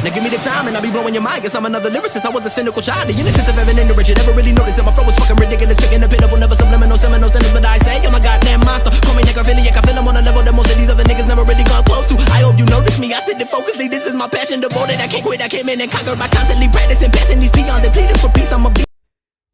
Now give me the time and I'll be blowing your mind. Guess I'm another lyricist. I was a cynical child. The innocence of Evan and the rich. You never really noticed that my flow was fucking ridiculous. Picking the pitiful, never subliminal, seminal sentence. But I say, I'm a goddamn monster. Call me necrophiliac. I feel I'm on a level that most of these other niggas never really gone close to. I hope you notice me. I spit it focusly. This is my passion, devoted. I can't quit. I came in and conquered by constantly practicing, passing these peons and pleading for peace. I'm a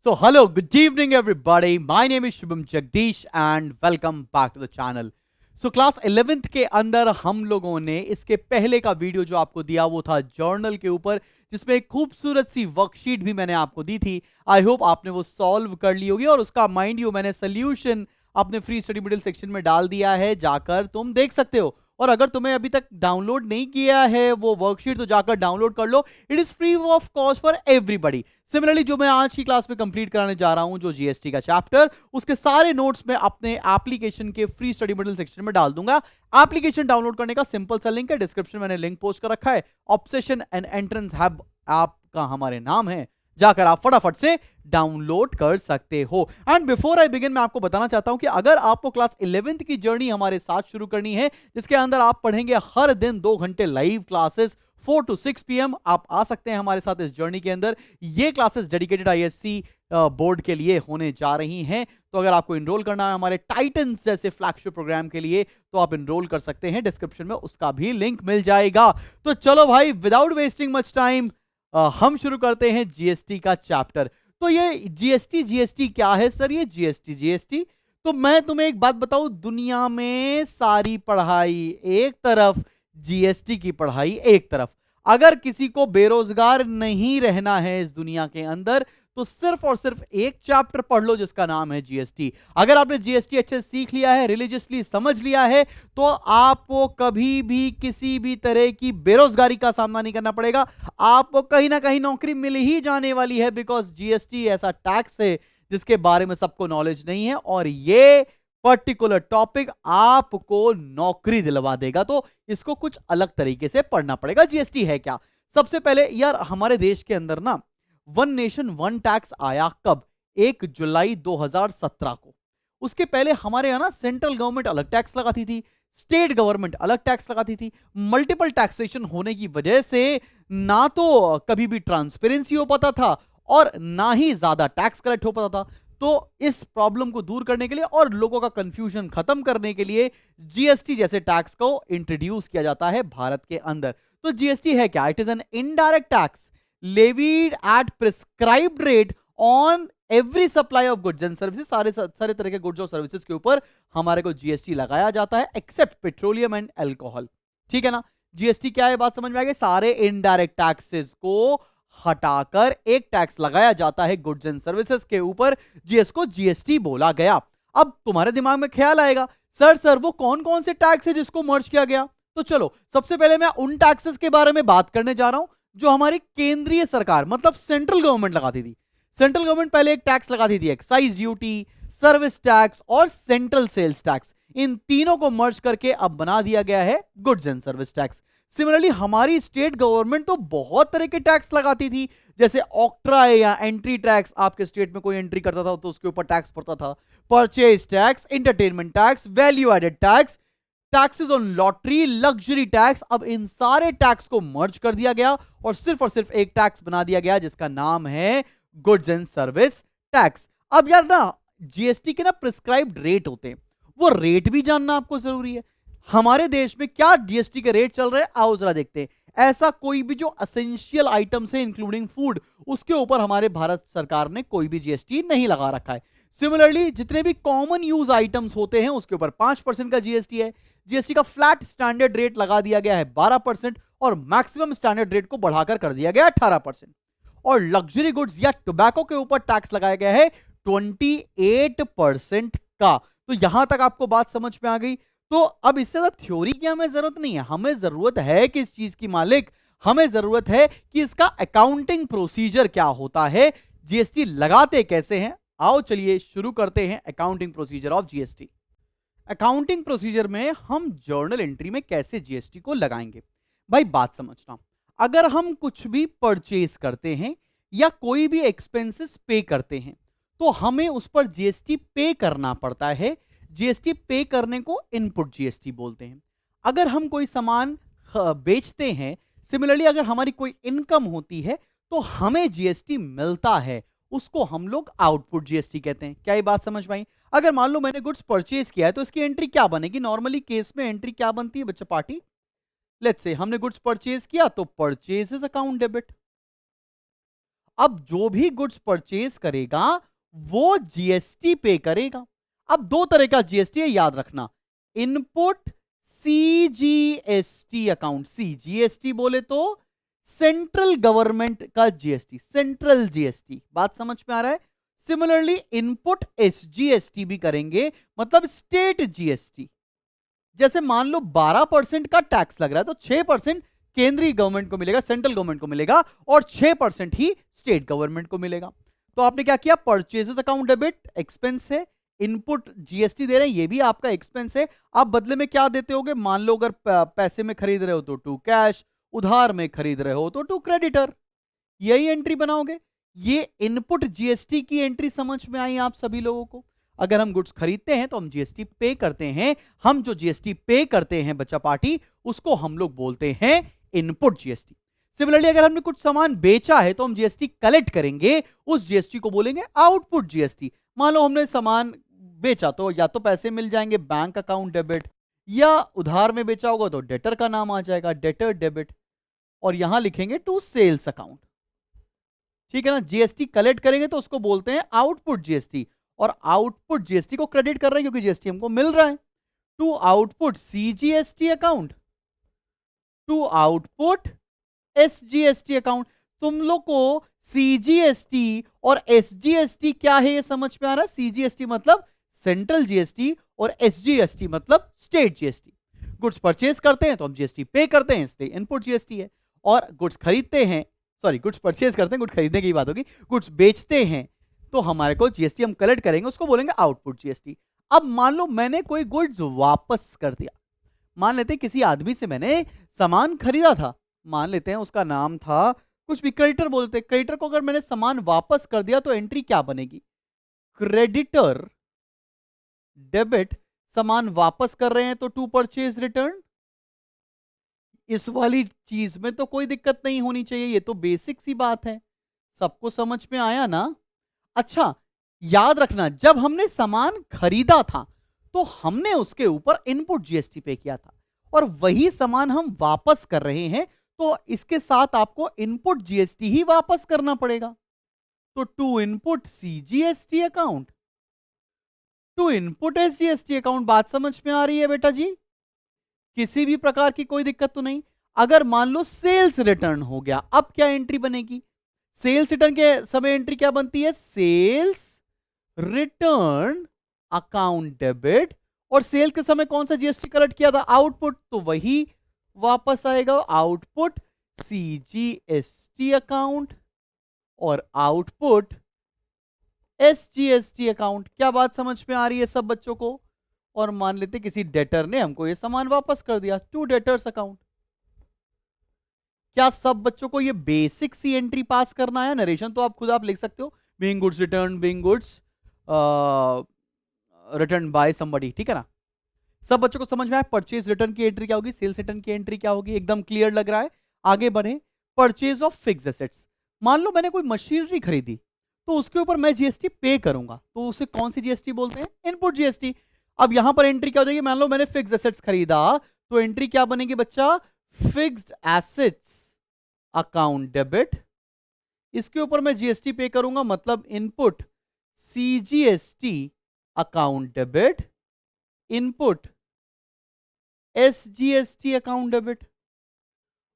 So hello, good evening everybody. My name is Shubham Jagdish and welcome back to the channel. So class 11th के अंदर हम लोगों ने इसके पहले का video जो आपको दिया वो था जर्नल के ऊपर, जिसमें एक खूबसूरत सी वर्कशीट भी मैंने आपको दी थी. आई होप आपने वो सॉल्व कर ली होगी और उसका माइंड यू मैंने सोल्यूशन अपने फ्री स्टडी मटेरियल सेक्शन में डाल दिया है, जाकर तुम देख सकते हो. और अगर तुम्हें अभी तक डाउनलोड नहीं किया है वो वर्कशीट तो जाकर डाउनलोड कर लो. It is free of cost for everybody. Similarly जो मैं आज की क्लास में कंप्लीट कराने जा रहा हूं, जो जीएसटी का चैप्टर, उसके सारे नोट्स मैं अपने एप्लीकेशन के फ्री स्टडी मटेरियल सेक्शन में डाल दूंगा. एप्लीकेशन डाउनलोड करने का सिंपल सा लिंक है, डिस्क्रिप्शन में मैंने लिंक पोस्ट कर रखा है. ऑब्सेशन एंड एंट्रेंस हब आपका हमारे नाम है, जाकर आप फटाफट से डाउनलोड कर सकते हो. एंड बिफोर आई बिगिन मैं आपको बताना चाहता हूं कि अगर आपको क्लास 11th की जर्नी हमारे साथ शुरू करनी है, जिसके अंदर आप पढ़ेंगे हर दिन 2 घंटे लाइव क्लासेस 4 to 6 PM, आप आ सकते हैं हमारे साथ इस जर्नी के अंदर. ये क्लासेस डेडिकेटेड आईएससी बोर्ड के लिए होने जा रही हैं. तो अगर आपको इनरोल करना है हमारे टाइटन्स जैसे फ्लैगशिप प्रोग्राम के लिए तो आप इनरोल कर सकते हैं. डिस्क्रिप्शन में उसका भी लिंक मिल जाएगा. तो चलो भाई, विदाउट वेस्टिंग मच टाइम हम शुरू करते हैं जीएसटी का चैप्टर. तो ये जीएसटी क्या है सर? ये जीएसटी तो मैं तुम्हें एक बात बताऊं, दुनिया में सारी पढ़ाई एक तरफ, जीएसटी की पढ़ाई एक तरफ. अगर किसी को बेरोजगार नहीं रहना है इस दुनिया के अंदर तो सिर्फ और सिर्फ एक चैप्टर पढ़ लो जिसका नाम है जीएसटी. अगर आपने जीएसटी अच्छे से सीख लिया है, रिलीजियसली समझ लिया है, तो आपको कभी भी किसी भी तरह की बेरोजगारी का सामना नहीं करना पड़ेगा. आपको कहीं ना कहीं नौकरी मिल ही जाने वाली है, बिकॉज जीएसटी ऐसा टैक्स है जिसके बारे में सबको नॉलेज नहीं है और ये पर्टिकुलर टॉपिक आपको नौकरी दिलवा देगा. तो इसको कुछ अलग तरीके से पढ़ना पड़ेगा. जीएसटी है क्या? सबसे पहले यार, हमारे देश के अंदर ना वन नेशन वन टैक्स आया कब? 1 जुलाई 2017 को. उसके पहले हमारे यहां ना सेंट्रल गवर्नमेंट अलग टैक्स लगाती थी, स्टेट गवर्नमेंट अलग टैक्स लगाती थी. मल्टीपल टैक्सेशन होने की वजह से ना तो कभी भी ट्रांसपेरेंसी हो पाता था और ना ही ज्यादा टैक्स कलेक्ट हो पाता था. तो इस प्रॉब्लम को दूर करने के लिए और लोगों का कंफ्यूजन खत्म करने के लिए जीएसटी जैसे टैक्स को इंट्रोड्यूस किया जाता है भारत के अंदर. तो जीएसटी है क्या? It is an indirect tax levied at prescribed rate on every supply of goods and services. सारे तरह के गुड्स और सर्विसेज के ऊपर हमारे को जीएसटी लगाया जाता है, एक्सेप्ट पेट्रोलियम एंड अल्कोहल. ठीक है ना? जीएसटी क्या है, बात समझ में आ गई? सारे इनडायरेक्ट टैक्सेस को हटाकर एक टैक्स लगाया जाता है गुड्स एंड सर्विसेज के ऊपर, जिसको जीएसटी बोला गया. अब तुम्हारे दिमाग में ख्याल आएगा, सर वो कौन कौन से टैक्स है जिसको मर्ज किया गया? तो चलो, सबसे पहले मैं उन टैक्सेस के बारे में बात करने जा रहा हूं जो हमारी केंद्रीय सरकार मतलब सेंट्रल गवर्नमेंट लगाती थी. सेंट्रल गवर्नमेंट पहले एक टैक्स लगाती थी, एक्साइज ड्यूटी, सर्विस टैक्स और सेंट्रल सेल्स टैक्स. इन तीनों को मर्ज करके अब बना दिया गया है goods and service tax. Similarly हमारी स्टेट गवर्नमेंट तो बहुत तरह के टैक्स लगाती थी, जैसे ऑक्ट्रा या एंट्री टैक्स. आपके स्टेट में कोई एंट्री करता था तो उसके ऊपर टैक्स पड़ता था. Purchase tax, entertainment tax, value added tax, taxes on lottery, luxury tax. अब इन सारे टैक्स को मर्ज कर दिया गया और सिर्फ एक टैक्स बना दिया गया जिसका नाम है गुड्स एंड सर्विस टैक्स. अब यार ना, जीएसटी के ना प्रिस्क्राइब्ड रेट होते हैं, वो रेट भी जानना आपको जरूरी है. हमारे देश में क्या जीएसटी के रेट चल रहे हैं, आओ जरा देखते हैं. ऐसा कोई भी जो असेंशियल आइटम्स है इंक्लूडिंग फूड, उसके ऊपर हमारे भारत सरकार ने कोई भी जीएसटी नहीं लगा रखा है. सिमिलरली जितने भी कॉमन यूज आइटम्स होते हैं उसके ऊपर 5% का जीएसटी है. जीएसटी का फ्लैट स्टैंडर्ड रेट लगा दिया गया है 12% और मैक्सिमम स्टैंडर्ड रेट को बढ़ाकर कर दिया गया 18%. और लग्जरी गुड्स या टोबैको के ऊपर टैक्स लगाया गया है 28% का. तो यहां तक आपको बात समझ में आ गई. तो अब इससे ज्यादा थ्योरी की हमें जरूरत नहीं है. हमें जरूरत है किस चीज की मालिक? हमें जरूरत है कि इसका अकाउंटिंग प्रोसीजर क्या होता है, जीएसटी लगाते कैसे हैं. आओ चलिए शुरू करते हैं accounting procedure of GST. Accounting procedure में हम जर्नल एंट्री में कैसे जीएसटी को लगाएंगे. भाई बात समझना, अगर हम कुछ भी परचेज करते हैं या कोई भी एक्सपेंसेस पे करते हैं तो हमें उस पर जीएसटी पे करना पड़ता है. जीएसटी पे करने को इनपुट जीएसटी बोलते हैं. अगर हम कोई सामान बेचते हैं सिमिलरली अगर हमारी कोई इनकम होती है तो हमें जीएसटी मिलता है, उसको हम लोग आउटपुट जीएसटी कहते हैं। क्या ये बात समझ में आई? अगर मान लो मैंने गुड्स परचेज किया है तो इसकी एंट्री क्या बनेगी? नॉर्मली केस में एंट्री क्या बनती है बच्चा पार्टी? लेट्स से हमने गुड्स परचेज किया तो परचेजेस अकाउंट डेबिट। अब जो भी गुड्स परचेज करेगा वो जीएसटी पे करेगा। अब दो तरह का जीएसटी है, याद रखना। इनपुट सीजीएसटी अकाउंट, सीजीएसटी बोले तो सेंट्रल गवर्नमेंट का जीएसटी, सेंट्रल जीएसटी। बात समझ में आ रहा है? सिमिलरली इनपुट एसजीएसटी भी करेंगे, मतलब स्टेट जीएसटी। जैसे मान लो 12% का टैक्स लग रहा है तो 6% केंद्रीय गवर्नमेंट को मिलेगा, सेंट्रल गवर्नमेंट को मिलेगा, और 6% ही स्टेट गवर्नमेंट को मिलेगा। तो आपने क्या किया? परचेजेस अकाउंट डेबिट एक्सपेंस है, इनपुट जीएसटी दे रहे हैं, ये भी आपका एक्सपेंस है। आप बदले में क्या देते होगे? मान लो अगर पैसे में खरीद रहे हो तो टू कैश, उधार में खरीद रहे हो तो टू क्रेडिटर, यही एंट्री बनाओगे। ये इनपुट जीएसटी की एंट्री समझ में आई आप सभी लोगों को? अगर हम गुड्स खरीदते हैं तो हम जीएसटी पे करते हैं। हम जो जीएसटी पे करते हैं बच्चा पार्टी, उसको हम लोग बोलते हैं इनपुट जीएसटी। सिमिलरली अगर हमने कुछ सामान बेचा है तो हम जीएसटी कलेक्ट करेंगे, उस जीएसटी को बोलेंगे आउटपुट जीएसटी। मान लो हमने सामान बेचा तो या तो पैसे मिल जाएंगे बैंक अकाउंट डेबिट, या उधार में बेचा होगा तो डेटर का नाम आ जाएगा डेटर डेबिट, और यहां लिखेंगे टू सेल्स अकाउंट। ठीक है ना? जीएसटी कलेक्ट करेंगे तो उसको बोलते हैं आउटपुट जीएसटी, और आउटपुट जीएसटी को क्रेडिट कर रहे हैं क्योंकि जीएसटी हमको मिल रहा है। To output CGST account, to output SGST account. तुम लोग को सीजीएसटी और एसजीएसटी क्या है ये समझ में आ रहा है? सीजीएसटी मतलब सेंट्रल जीएसटी और एसजीएसटी मतलब स्टेट जीएसटी। गुड्स परचेज करते हैं तो हम जीएसटी पे करते हैं, इसलिए इनपुट जीएसटी है। और गुड्स खरीदते हैं, सॉरी गुड्स परचेज करते हैं, गुड्स खरीदने की बात होगी, गुड्स बेचते हैं तो हमारे को जीएसटी हम कलेक्ट करेंगे, उसको बोलेंगे आउटपुट जीएसटी। अब मान लो मैंने कोई गुड्स वापस कर दिया। मान लेते हैं किसी आदमी से मैंने सामान खरीदा था, मान लेते हैं उसका नाम था कुछ भी, क्रेडिटर बोलते हैं। क्रेडिटर को अगर मैंने सामान वापस कर दिया तो एंट्री क्या बनेगी? क्रेडिटर डेबिट, सामान वापस कर रहे हैं तो टू परचेज रिटर्न। इस वाली चीज में तो कोई दिक्कत नहीं होनी चाहिए, ये तो बेसिक सी बात है, सबको समझ में आया ना? अच्छा, याद रखना जब हमने सामान खरीदा था तो हमने उसके ऊपर इनपुट जीएसटी पे किया था, और वही सामान हम वापस कर रहे हैं तो इसके साथ आपको इनपुट जीएसटी ही वापस करना पड़ेगा। तो to input CGST account, to input SGST account. बात समझ में आ रही है बेटा जी? किसी भी प्रकार की कोई दिक्कत तो नहीं? अगर मान लो सेल्स रिटर्न हो गया, अब क्या एंट्री बनेगी? सेल्स रिटर्न के समय एंट्री क्या बनती है? Sales return account debit. और सेल के समय कौन सा जीएसटी कलेक्ट किया था? आउटपुट, तो वही वापस आएगा आउटपुट सीजीएसटी अकाउंट और आउटपुट एसजीएसटी अकाउंट। क्या बात समझ में आ रही है सब बच्चों को? और मान लेते किसी डेटर ने हमको ये सामान वापस कर दिया, टू डेटर्स अकाउंट। क्या सब बच्चों को ये बेसिक सी एंट्री पास करना है? नरेशन तो आप खुद आप लिख सकते हो, being goods return, being goods return by somebody, ठीक है ना? सब बच्चों को समझ में आया? परचेज रिटर्न की एंट्री क्या होगी, सेल्स रिटर्न की एंट्री क्या होगी, एकदम क्लियर लग रहा है? आगे बढ़े। परचेज ऑफ फिक्स्ड एसेट्स, मान लो मैंने कोई मशीनरी खरीदी तो उसके ऊपर मैं जीएसटी पे करूंगा, तो उसे कौन सी जीएसटी बोलते हैं? Input GST. अब यहां पर एंट्री क्या हो जाएगी? मान लो मैंने फिक्स्ड एसेट्स खरीदा तो एंट्री क्या बनेगी बच्चा? Fixed assets account debit. इसके ऊपर मैं जीएसटी पे करूंगा, मतलब input CGST account debit, input SGST account debit.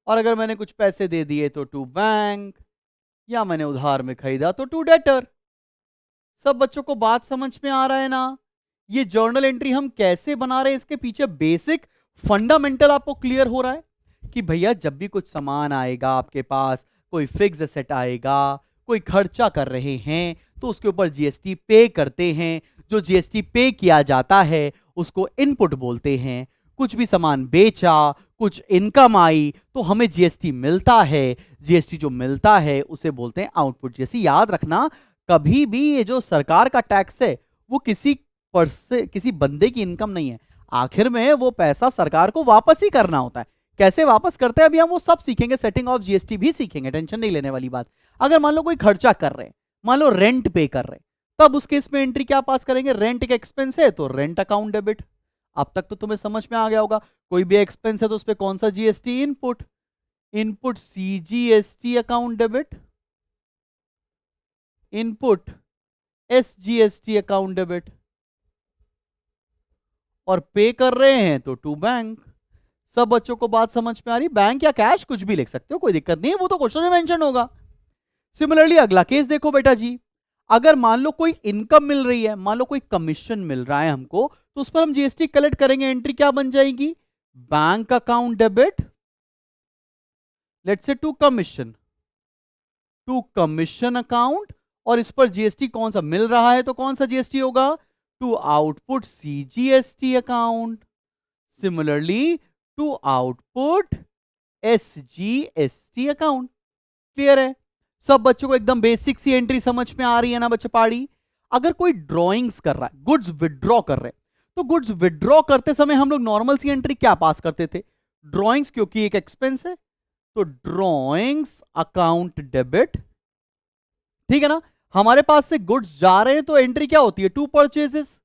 और अगर मैंने कुछ पैसे दे दिए तो टू बैंक, या मैंने उधार में खरीदा तो टू डेटर। सब बच्चों को बात समझ में आ रहा है ना? ये जर्नल एंट्री हम कैसे बना रहे हैं, इसके पीछे बेसिक फंडामेंटल आपको क्लियर हो रहा है कि भैया जब भी कुछ सामान आएगा आपके पास, कोई फिक्स एसेट आएगा, कोई खर्चा कर रहे हैं तो उसके ऊपर जीएसटी पे करते हैं। जो जीएसटी पे किया जाता है उसको इनपुट बोलते हैं। कुछ भी सामान बेचा, कुछ इनकम आई तो हमें जीएसटी मिलता है, जीएसटी जो मिलता है उसे बोलते हैं आउटपुट जीएसटी। याद रखना, कभी भी ये जो सरकार का टैक्स है वो किसी बंदे की इनकम नहीं है, आखिर में वो पैसा सरकार को वापस ही करना होता है। कैसे वापस करते हैं अभी हम वो सब सीखेंगे, सेटिंग ऑफ जीएसटी भी सीखेंगे, टेंशन नहीं लेने वाली बात। अगर मान लो कोई खर्चा कर रहे हैं, मान लो रेंट पे कर रहे हैं, तब उस केस में एंट्री क्या पास करेंगे? रेंट एक एक्सपेंस है तो रेंट अकाउंट डेबिट। अब तक तो तुम्हें समझ में आ गया होगा, कोई भी एक्सपेंस है तो उस पर कौन सा GST? Input, input CGST account debit, input SGST account debit, और पे कर रहे हैं तो टू बैंक। सब बच्चों को बात समझ में आ रही? बैंक या कैश कुछ भी लिख सकते हो, कोई दिक्कत नहीं है, वो तो क्वेश्चन में मेंशन होगा। सिमिलरली अगला केस देखो बेटा जी, अगर मान लो कोई इनकम मिल रही है, मान लो कोई कमीशन मिल रहा है हमको, तो उस पर हम जीएसटी कलेक्ट करेंगे। एंट्री क्या बन जाएगी? Bank account debit, let's say to commission account, और इस पर जीएसटी कौन सा मिल रहा है तो कौन सा जीएसटी होगा? To output CGST account, similarly to output SGST account. Clear है? सब बच्चों को एकदम बेसिक सी एंट्री समझ में आ रही है ना बच्चे पहाड़ी? अगर कोई ड्रॉइंग्स कर रहा है, गुड्स विड्रॉ कर रहे हैं, तो गुड्स विड्रॉ करते समय हम लोग नॉर्मल सी एंट्री क्या पास करते थे? ड्रॉइंग्स, क्योंकि एक एक्सपेंस है तो ड्रॉइंग्स अकाउंट डेबिट। ठीक है ना? हमारे पास से गुड्स जा रहे हैं तो एंट्री क्या होती है? टू परचेजेस,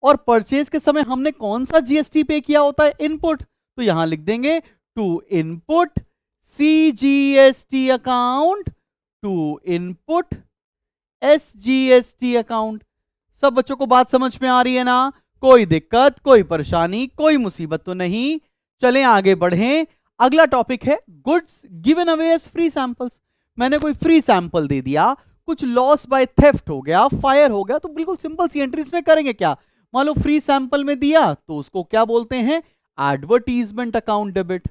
और परचेज के समय हमने कौन सा जीएसटी पे किया होता है? इनपुट। तो यहां लिख देंगे to input CGST account, to input SGST account. सब बच्चों को बात समझ में आ रही है ना? कोई दिक्कत, कोई परेशानी, कोई मुसीबत तो नहीं? चलें आगे बढ़ें। अगला टॉपिक है goods given away as free samples. मैंने कोई फ्री सैंपल दे दिया, कुछ लॉस बाय थेफ्ट हो गया, फायर हो गया, तो बिल्कुल सिंपल सी एंट्रीज में करेंगे क्या? मान लो फ्री सैंपल में दिया तो उसको क्या बोलते हैं? Advertisement account debit.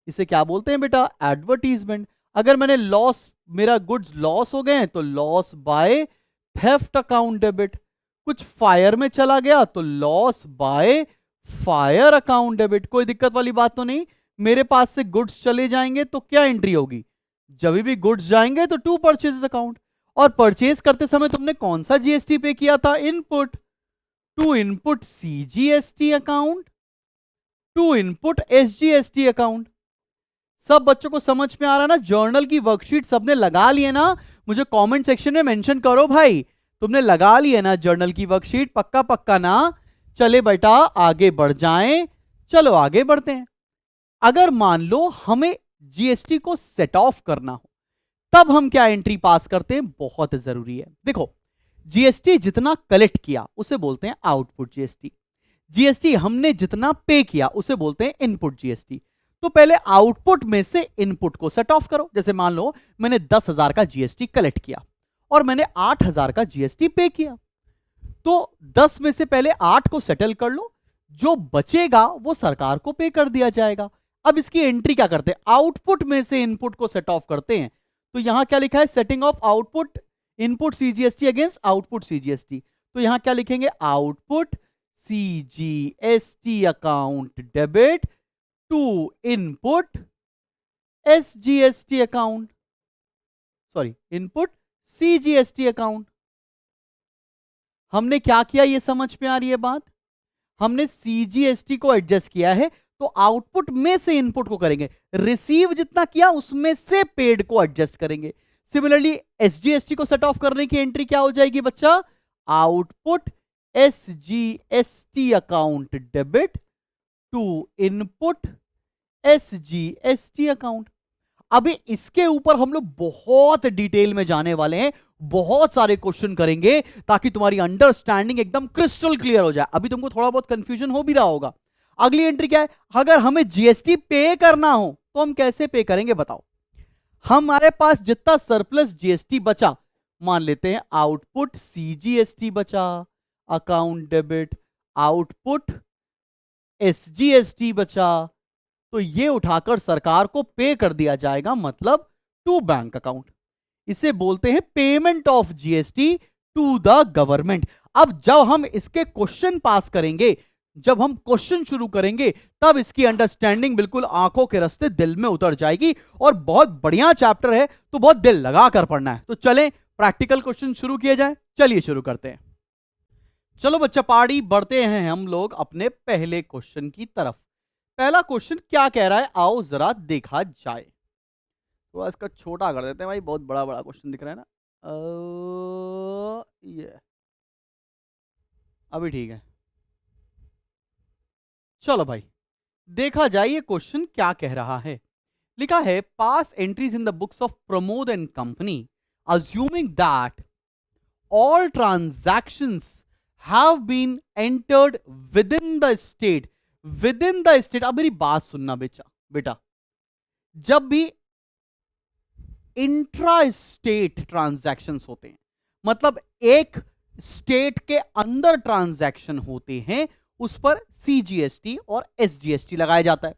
इसे क्या बोलते हैं बेटा? एडवर्टीजमेंट। अगर मैंने लॉस, मेरा गुड्स लॉस हो गए तो loss by theft account debit. कुछ फायर में चला गया तो loss by fire account debit. कोई दिक्कत वाली बात तो नहीं? मेरे पास से गुड्स चले जाएंगे तो क्या एंट्री होगी? जब भी गुड्स जाएंगे तो टू परचेज अकाउंट। और परचेज करते समय तुमने कौन सा जीएसटी पे किया था? Input, to input CGST account, to input SGST account. सब बच्चों को समझ में आ रहा है ना? जर्नल की वर्कशीट सबने लगा लिए ना? मुझे कमेंट सेक्शन में मेंशन करो भाई, तुमने लगा लिए ना जर्नल की वर्कशीट? पक्का पक्का ना? चले बेटा आगे बढ़ जाएं। चलो आगे बढ़ते हैं। अगर मान लो हमें जीएसटी को सेट ऑफ करना हो, तब हम क्या एंट्री पास करते हैं? बहुत जरूरी है। देखो, जीएसटी जितना कलेक्ट किया उसे बोलते हैं आउटपुट जीएसटी, जीएसटी हमने जितना पे किया उसे बोलते हैं इनपुट जीएसटी। तो पहले आउटपुट में से इनपुट को सेट ऑफ करो। जैसे मान लो मैंने 10,000 का जीएसटी कलेक्ट किया और मैंने 8,000 का जीएसटी पे किया, तो 10 में से पहले 8 को सेटल कर लो, जो बचेगा वो सरकार को पे कर दिया जाएगा। अब इसकी एंट्री क्या करते हैं? आउटपुट में से इनपुट को सेट ऑफ करते हैं। तो यहां क्या लिखा है? Setting off output input CGST against output CGST. तो यहां क्या लिखेंगे? Output CGST account debit to input SGST account, sorry input CGST account. हमने क्या किया ये समझ में आ रही है बात? हमने सीजीएसटी को एडजस्ट किया है, तो आउटपुट में से इनपुट को करेंगे, रिसीव जितना किया उसमें से पेड को एडजस्ट करेंगे। सिमिलरली एसजीएसटी को सेट ऑफ करने की एंट्री क्या हो जाएगी बच्चा? Output SGST account debit to input SGST account. अभी इसके ऊपर हम लोग बहुत डिटेल में जाने वाले हैं, बहुत सारे क्वेश्चन करेंगे ताकि तुम्हारी अंडरस्टैंडिंग एकदम क्रिस्टल क्लियर हो जाए। अभी तुमको थोड़ा बहुत कंफ्यूजन हो भी रहा होगा। अगली एंट्री क्या है? अगर हमें जीएसटी पे करना हो तो हम कैसे पे करेंगे बताओ? हमारे पास जितना सरप्लस जीएसटी बचा, मान लेते हैं आउटपुट सीजीएसटी बचा अकाउंट डेबिट, आउटपुट एसजीएसटी बचा, तो ये उठाकर सरकार को पे कर दिया जाएगा, मतलब टू बैंक अकाउंट। इसे बोलते हैं payment of GST to the government. अब जब हम इसके क्वेश्चन पास करेंगे, जब हम क्वेश्चन शुरू करेंगे, तब इसकी अंडरस्टैंडिंग बिल्कुल आंखों के रास्ते दिल में उतर जाएगी। और बहुत बढ़िया चैप्टर है, तो बहुत दिल लगा कर पढ़ना है। तो चलें प्रैक्टिकल क्वेश्चन शुरू किए जाए। चलिए शुरू करते हैं। चलो बच्चा पाड़ी बढ़ते हैं हम लोग अपने पहले क्वेश्चन की तरफ। पहला क्वेश्चन क्या कह रहा है, आओ जरा देखा जाए। थोड़ा इसका छोटा कर देते हैं भाई, बहुत बड़ा बड़ा क्वेश्चन दिख रहा है ना। ये अभी ठीक है। चलो भाई देखा जाए ये क्वेश्चन क्या कह रहा है। लिखा है pass entries in the books of Pramod and company assuming that all transactions have been entered within the state। within the state, अब मेरी बात सुनना बेटा, जब भी इंट्रा स्टेट ट्रांजैक्शंस होते हैं, मतलब एक स्टेट के अंदर ट्रांजैक्शन होते हैं, उस पर सीजीएसटी और एसजीएसटी लगाया जाता है।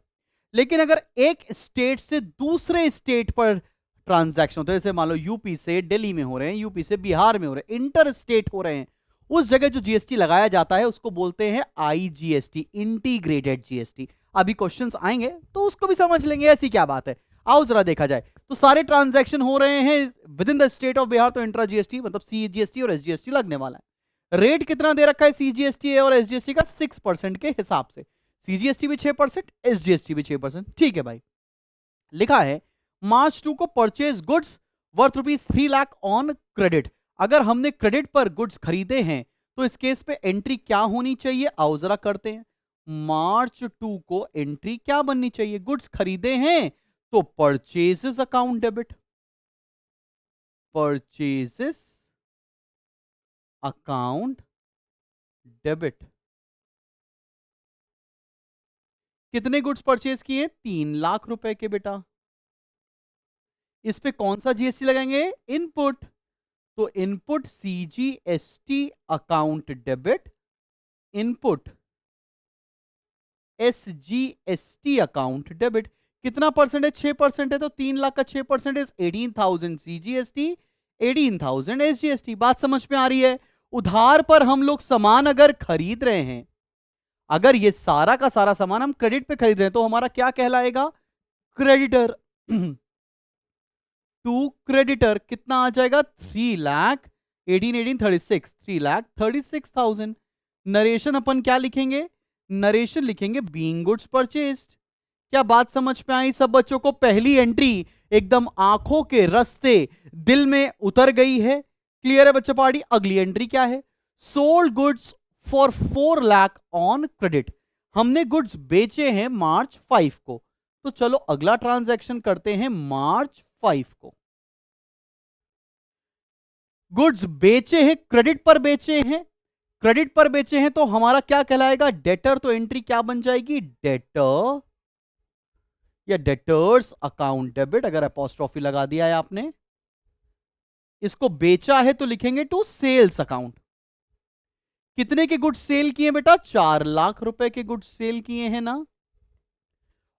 लेकिन अगर एक स्टेट से दूसरे स्टेट पर ट्रांजैक्शन होते हैं, जैसे मान लो यूपी से दिल्ली में हो रहे हैं, यूपी से बिहार में हो रहे हैं, इंटर स्टेट हो रहे हैं, उस जगह जो जीएसटी लगाया जाता है उसको बोलते हैं आईजीएसटी, इंटीग्रेटेड जीएसटी। अभी क्वेश्चंस आएंगे तो उसको भी समझ लेंगे, ऐसी क्या बात है। आओ जरा देखा जाए। तो सारे ट्रांजैक्शन हो रहे हैं with in the state of Bihar, तो इंट्रा जीएसटी मतलब सीजीएसटी और एसजीएसटी लगने वाला है। रेट कितना दे रखा है सीजीएसटी और एसजीएसटी का? 6% के हिसाब से। सीजीएसटी भी 6%, एसजीएसटी भी 6%। ठीक है भाई। लिखा है मार्च 2 को purchase goods worth ₹3 lakh on credit. अगर हमने क्रेडिट पर गुड्स खरीदे हैं तो इस केस पे एंट्री क्या होनी चाहिए? आओ जरा करते हैं। मार्च 2 को एंट्री क्या बननी चाहिए? गुड्स खरीदे हैं तो purchases account debit, purchases account debit. कितने गुड्स परचेज किए? 3 लाख रुपए के बेटा। इस पे कौन सा जीएसटी लगाएंगे? इनपुट। तो input CGST account debit, input SGST account debit. कितना परसेंटेज? 6% है, तो 3 लाख का 6% 18,000 सीजीएसटी, 18,000 एसजीएसटी। बात समझ में आ रही है? उधार पर हम लोग सामान अगर खरीद रहे हैं, अगर ये सारा का सारा सामान हम क्रेडिट पे खरीद रहे हैं, तो हमारा क्या कहलाएगा? क्रेडिटर। टू क्रेडिटर कितना आ जाएगा? 3 लाख 36 3,36,000। नरेशन अपन क्या लिखेंगे? नरेशन लिखेंगे बीइंग गुड्स परचेज्ड। क्या बात समझ में आई सब बच्चों को? पहली एंट्री एकदम आंखों के रास्ते दिल में उतर गई है। क्लियर है बच्चों पार्टी? अगली एंट्री क्या है? Sold goods for 4 lakh on credit. हमने गुड्स बेचे हैं मार्च 5 को, तो चलो अगला ट्रांजैक्शन करते हैं मार्च 5 को। गुड्स बेचे हैं, क्रेडिट पर बेचे हैं, क्रेडिट पर बेचे हैं, तो हमारा क्या कहलाएगा? डेटर। तो एंट्री क्या बन जाएगी? डेटर या डेटर्स अकाउंट डेबिट, अगर अपॉस्ट्रोफी लगा दिया है आपने। इसको बेचा है तो लिखेंगे टू सेल्स अकाउंट। कितने के गुड्स सेल किए बेटा? 4 लाख रुपए के गुड्स सेल किए हैं ना।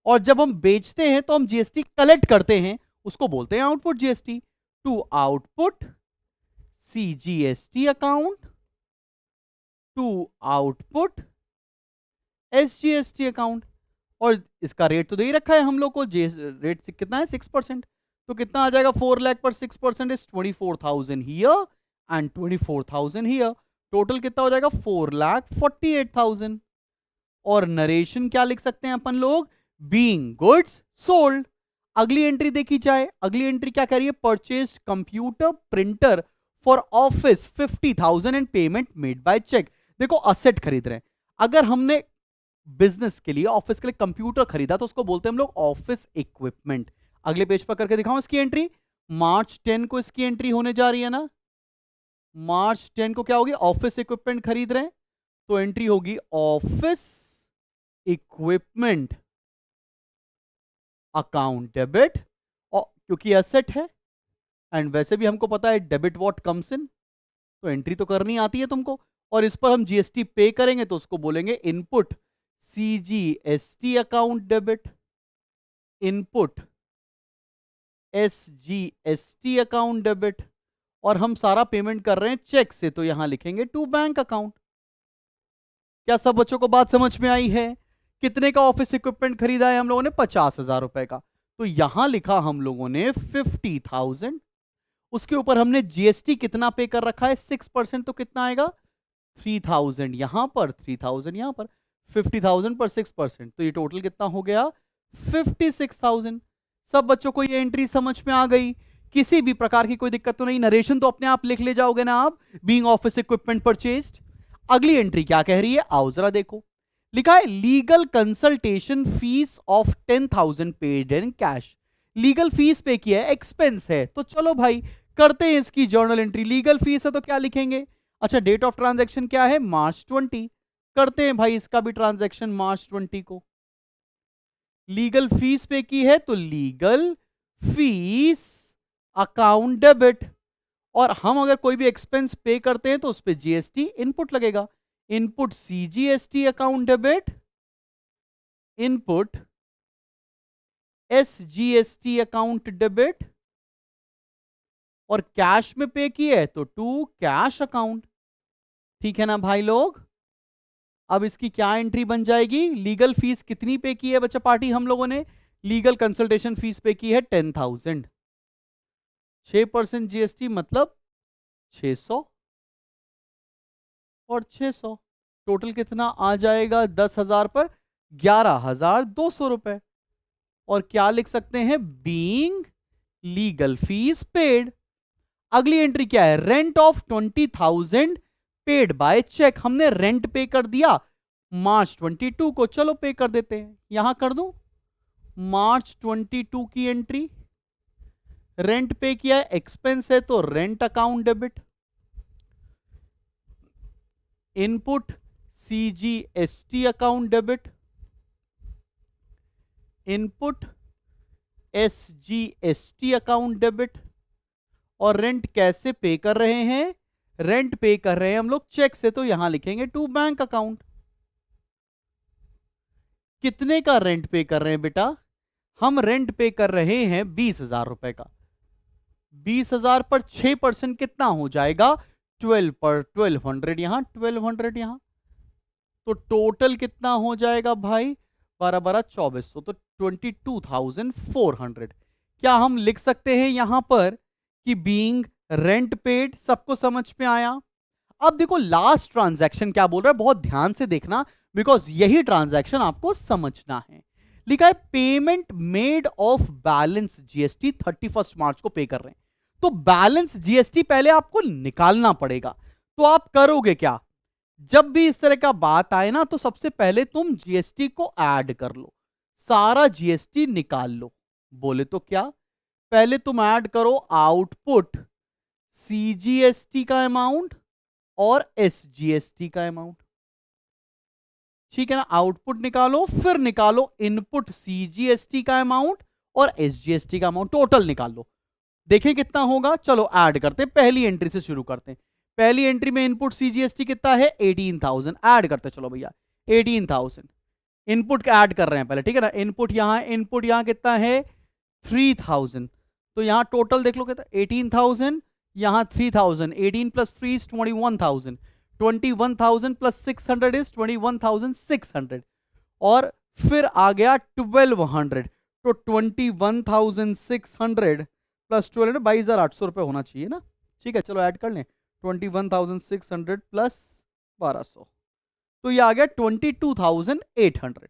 और जब हम बेचते हैं तो हम जीएसटी कलेक्ट करते हैं, उसको बोलते हैं output GST. To output CGST account, to output SGST account. और इसका रेट तो दे ही रखा है हम लोग को, रेट कितना है? 6%। तो कितना आ जाएगा? 4 लाख पर 6% is 24,000 here and 24,000 here. Total कितना हो जाएगा? 4,48,000। और नरेशन क्या लिख सकते हैं अपन लोग? Being goods sold. अगली एंट्री देखी जाए। अगली एंट्री क्या कह रही है? Purchase computer printer for office 50,000 and payment made by cheque. देखो असेट खरीद रहे हैं। अगर हमने बिजनेस के लिए, ऑफिस के लिए कंप्यूटर खरीदा तो उसको बोलते हैं हम लोग ऑफिस इक्विपमेंट। अगले पेज पर करके दिखाऊं इसकी एंट्री। मार्च 10 को इसकी एंट्री होने जा रही है ना। मार्च 10 को क्या होगी? ऑफिस इक्विपमेंट खरीद रहे हैं, तो एंट्री होगी ऑफिस इक्विपमेंट अकाउंट डेबिट। और क्योंकि एसेट है एंड वैसे भी हमको पता है डेबिट व्हाट कम्स इन, तो एंट्री तो करनी आती है तुमको। और इस पर हम जीएसटी पे करेंगे तो उसको बोलेंगे input CGST account debit, input SGST account debit. और हम सारा पेमेंट कर रहे हैं चेक से, तो यहां लिखेंगे टू बैंक अकाउंट। क्या सब बच्चों को बात समझ में आई है? कितने का ऑफिस इक्विपमेंट खरीदा है हम लोगों ने? 50,000 रुपए का। तो यहां लिखा हम लोगों ने 50,000। उसके ऊपर हमने जीएसटी कितना पे कर रखा है? 6%। तो कितना आएगा? 3,000 यहां पर, 3,000 यहां पर। 50,000 पर 6%, तो ये टोटल कितना हो गया 56,000। सब बच्चों को ये एंट्री समझ में आ गई? किसी भी प्रकार की कोई दिक्कत तो नहीं? नरेशन तो अपने आप लिख ले जाओगे ना आप, बीइंग ऑफिस इक्विपमेंट परचेज्ड। अगली एंट्री क्या कह रही है, आओ जरा देखो। लिखा है legal consultation fees of 10,000 paid in cash. Legal fees पे किया है, एक्सपेंस है, तो चलो भाई करते हैं इसकी जर्नल एंट्री। लीगल फीस है तो क्या लिखेंगे? अच्छा, डेट ऑफ ट्रांजैक्शन क्या है, मार्च 20। करते हैं भाई इसका भी ट्रांजैक्शन मार्च 20 को। लीगल फीस पे की है तो लीगल फीस अकाउंट डेबिट, और हम अगर कोई भी एक्सपेंस पे करते हैं तो उस पर जीएसटी इनपुट लगेगा। Input CGST account debit, input SGST account debit, और कैश में पे किए है तो टू कैश अकाउंट। ठीक है ना भाई लोग? अब इसकी क्या एंट्री बन जाएगी? लीगल फीस कितनी पे की है बच्चा पार्टी हम लोगों ने? लीगल कंसल्टेशन फीस पे की है 10,000। 6% जीएसटी मतलब 600 और 600, टोटल कितना आ जाएगा 10,000 पर 11,200 रुपए। और क्या लिख सकते हैं, बीइंग लीगल फीस पेड। अगली एंट्री क्या है, rent of 20,000 paid by cheque. हमने रेंट पे कर दिया मार्च 22 को, चलो पे कर देते हैं। यहां कर दूं मार्च 22 की एंट्री। रेंट पे किया है, एक्सपेंस है तो rent account debit. Input CGST account debit, input SGST account debit. और रेंट कैसे पे कर रहे हैं? रेंट पे कर रहे हैं हम लोग चेक से, तो यहां लिखेंगे टू बैंक अकाउंट। कितने का रेंट पे कर रहे हैं बेटा? हम रेंट पे कर रहे हैं 20,000 रुपए का। 20,000 पर 6% कितना हो जाएगा, 12 पर 1200, यहां 1200 यहां, तो टोटल कितना हो जाएगा भाई 12 12 2400, तो 22,400। क्या हम लिख सकते हैं यहां पर कि बीइंग रेंट पेड? सबको समझ में आया? अब देखो लास्ट ट्रांजैक्शन क्या बोल रहा है, बहुत ध्यान से देखना, बिकॉज यही ट्रांजैक्शन आपको समझना है। लिखा है payment made of balance GST 31 मार्च को पे कर रहे हैं, तो बैलेंस जीएसटी पहले आपको निकालना पड़ेगा। तो आप करोगे क्या, जब भी इस तरह का बात आए ना, तो सबसे पहले तुम जीएसटी को ऐड कर लो, सारा जीएसटी निकाल लो। बोले तो क्या, पहले तुम ऐड करो आउटपुट सीजीएसटी का अमाउंट और एसजीएसटी का अमाउंट। ठीक है ना, आउटपुट निकालो, फिर निकालो इनपुट सीजीएसटी का अमाउंट और एसजीएसटी का अमाउंट, टोटल निकाल लो। देखें कितना होगा, चलो ऐड करते हैं, पहली एंट्री से शुरू करते हैं। पहली एंट्री में इनपुट सीजीएसटी कितना है 18,000, ऐड करते चलो भैया 18,000। इनपुट ऐड कर रहे हैं पहले, ठीक है ना। इनपुट यहां कितना है 3,000, तो यहां टोटल देख लो कितना 18,000, यहां 3,000, 18 प्लस 3 इज 21,000, 21,000 प्लस 600 इज 21,600, और फिर आ गया 1200, तो 21,600 प्लस 1200 22,800 रुपए होना चाहिए ना। ठीक है, चलो ऐड कर लें 21,600 प्लस 1200, तो ये आ गया 22,800।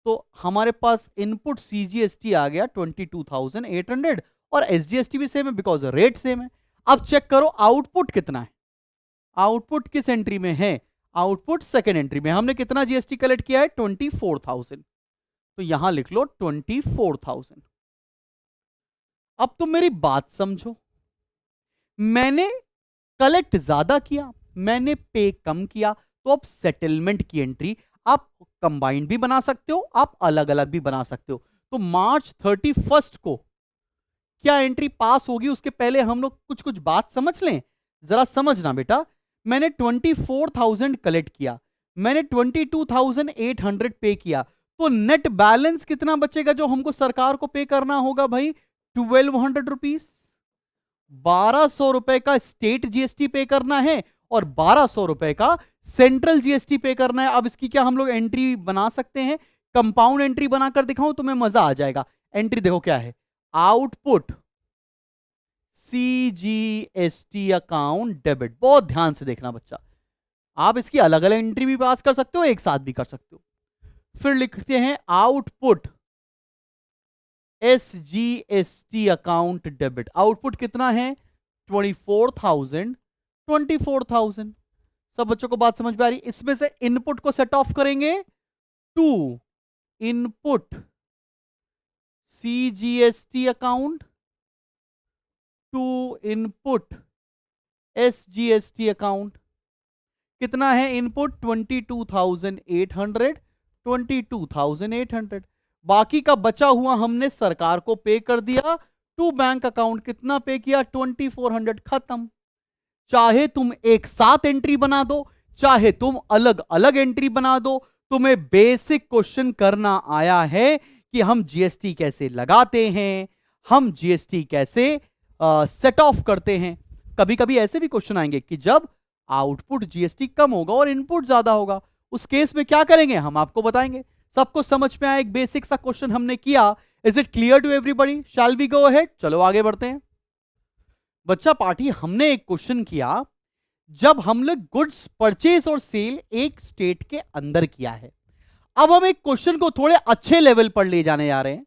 तो हमारे पास इनपुट सीजीएसटी आ गया 22,800 और एसजीएसटी भी सेम है बिकॉज रेट सेम है। अब चेक करो आउटपुट कितना है। आउटपुट किस एंट्री में है, आउटपुट सेकेंड एंट्री में। हमने कितना जीएसटी कलेक्ट किया है 24,000, तो यहां लिख लो 24,000। अब तुम मेरी बात समझो, मैंने कलेक्ट ज्यादा किया, मैंने पे कम किया, तो अब सेटलमेंट की एंट्री आप कंबाइंड भी बना सकते हो, आप अलग अलग भी बना सकते हो। तो मार्च 31 को क्या एंट्री पास होगी, उसके पहले हम लोग कुछ कुछ बात समझ लें। जरा समझना बेटा, मैंने 24,000 कलेक्ट किया, मैंने 22,800 पे किया, तो नेट बैलेंस कितना बचेगा जो हमको सरकार को पे करना होगा भाई 1,200 रुपीज। 1,200 रुपए का स्टेट जीएसटी पे करना है और 1,200 रुपए का सेंट्रल जीएसटी पे करना है। अब इसकी क्या हम लोग एंट्री बना सकते हैं, कंपाउंड एंट्री बनाकर दिखाऊं तुम्हें मजा आ जाएगा। एंट्री देखो क्या है, आउटपुट सीजीएसटी अकाउंट डेबिट। बहुत ध्यान से देखना बच्चा, आप इसकी अलग अलग एंट्री भी पास कर सकते हो, एक साथ भी कर सकते हो। फिर लिखते हैं output SGST account debit. Output कितना है? 24,000। 24,000। सब बच्चों को बात समझ में आ रही? इसमें से इनपुट को सेट ऑफ करेंगे to input CGST account, to input SGST account. कितना है इनपुट? 22,800। 22,800। बाकी का बचा हुआ हमने सरकार को पे कर दिया टू बैंक अकाउंट। कितना पे किया? 2400। खत्म। चाहे तुम एक साथ एंट्री बना दो, चाहे तुम अलग अलग एंट्री बना दो, तुम्हें बेसिक क्वेश्चन करना आया है कि हम जीएसटी कैसे लगाते हैं, हम जीएसटी कैसे सेट ऑफ करते हैं। कभी कभी ऐसे भी क्वेश्चन आएंगे कि जब आउटपुट जीएसटी कम होगा और इनपुट ज्यादा होगा, उस केस में क्या करेंगे हम आपको बताएंगे। सबको समझ में आया? एक बेसिक सा क्वेश्चन हमने किया। Is it clear to everybody? Shall we go ahead? चलो आगे बढ़ते हैं। बच्चा पार्टी, हमने एक क्वेश्चन किया जब हम लोग गुड्स परचेज और सेल एक स्टेट के अंदर किया है। अब हम एक क्वेश्चन को थोड़े अच्छे लेवल पर ले जाने जा रहे हैं।